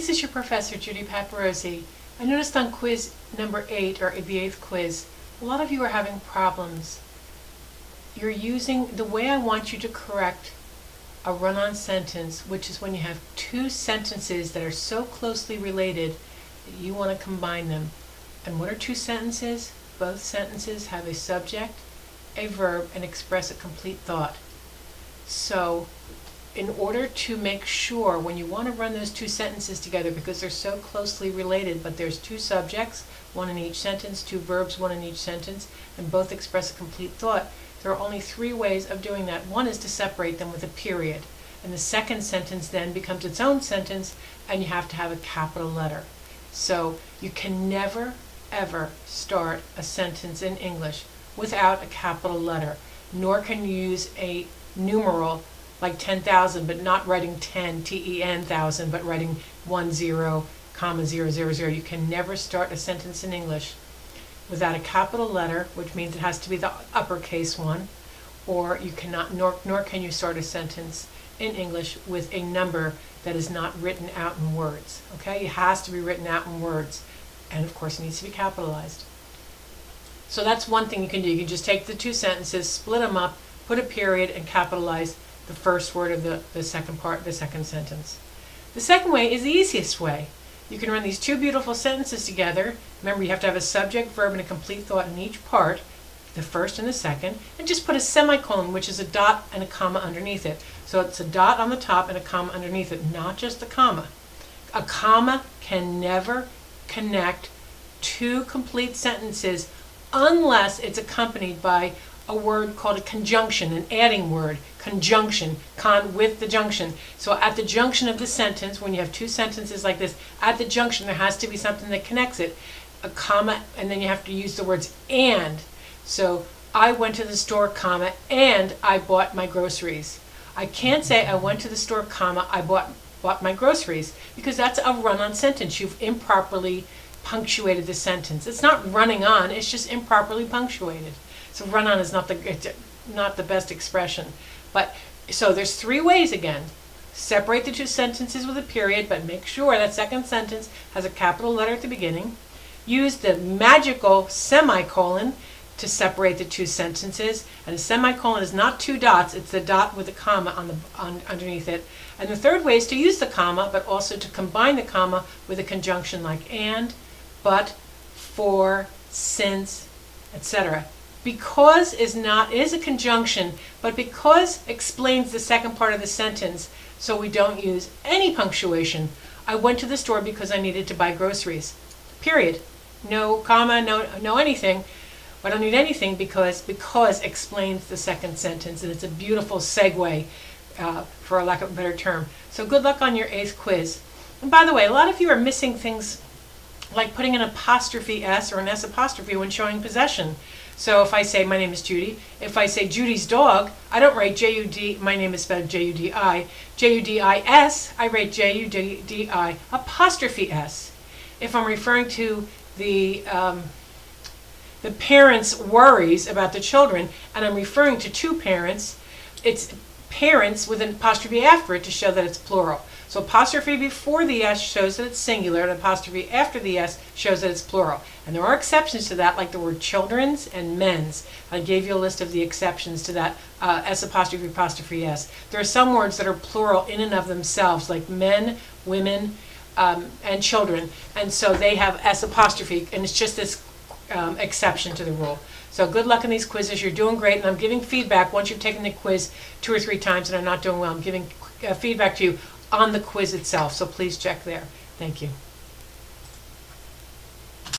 this is your professor, Judy Paparosi. I noticed on quiz number 8, or the 8th quiz, a lot of you are having problems. You're using, the way I want you to correct a run-on sentence, which is when you have two sentences that are so closely related that you want to combine them. And what are two sentences? Both sentences have a subject, a verb, and express a complete thought. So, in order to make sure when you want to run those two sentences together, because they're so closely related, but there's two subjects, one in each sentence, two verbs, one in each sentence, and both express a complete thought, there are only three ways of doing that. One is to separate them with a period, and the second sentence then becomes its own sentence, and you have to have a capital letter. So you can never, ever start a sentence in English without a capital letter, nor can you use a numeral like 10,000, but not writing 10, T-E-N, thousand, but writing 10, comma, 000. You can never start a sentence in English without a capital letter, which means it has to be the uppercase one, or you cannot, nor can you start a sentence in English with a number that is not written out in words. Okay, it has to be written out in words, and of course it needs to be capitalized. So that's one thing you can do. You can just take the two sentences, split them up, put a period, and capitalize the first word of the second part, the second sentence. The second way is the easiest way. You can run these two beautiful sentences together. Remember, you have to have a subject, verb, and a complete thought in each part, the first and the second, and just put a semicolon, which is a dot and a comma underneath it. So it's a dot on the top and a comma underneath it, not just a comma. A comma can never connect two complete sentences unless it's accompanied by a word called a conjunction, an adding word, conjunction, with the junction. So at the junction of the sentence, when you have two sentences like this, at the junction there has to be something that connects it, a comma, and then you have to use the words and. So I went to the store, comma, and I bought my groceries. I can't say I went to the store, comma, I bought my groceries, because that's a run-on sentence. You've improperly punctuated the sentence. It's not running on, it's just improperly punctuated. So run-on is not the best expression. But so there's three ways again. Separate the two sentences with a period, but make sure that second sentence has a capital letter at the beginning. Use the magical semicolon to separate the two sentences, and a semicolon is not two dots, it's the dot with a comma underneath it. And the third way is to use the comma, but also to combine the comma with a conjunction like and, but, for, since, etc. Because is a conjunction, but because explains the second part of the sentence, so we don't use any punctuation. I went to the store because I needed to buy groceries. Period. No comma, no anything. I don't need anything because explains the second sentence, and it's a beautiful segue, for a lack of a better term. So good luck on your 8th quiz. And by the way, a lot of you are missing things like putting an apostrophe S or an S apostrophe when showing possession. So if I say my name is Judy, if I say Judy's dog, I don't write J-U-D, my name is spelled J-U-D-I, J-U-D-I-S, I write J-U-D-I apostrophe S. If I'm referring to the parents' worries about the children, and I'm referring to two parents, it's parents with an apostrophe after it to show that it's plural. So apostrophe before the S shows that it's singular, and apostrophe after the S shows that it's plural. And there are exceptions to that, like the word children's and men's. I gave you a list of the exceptions to that S apostrophe S. There are some words that are plural in and of themselves, like men, women, and children. And so they have S apostrophe, and it's just this exception to the rule. So good luck in these quizzes. You're doing great, and I'm giving feedback once you've taken the quiz 2 or 3 times and I'm not doing well. I'm giving feedback to you on the quiz itself, so please check there. Thank you.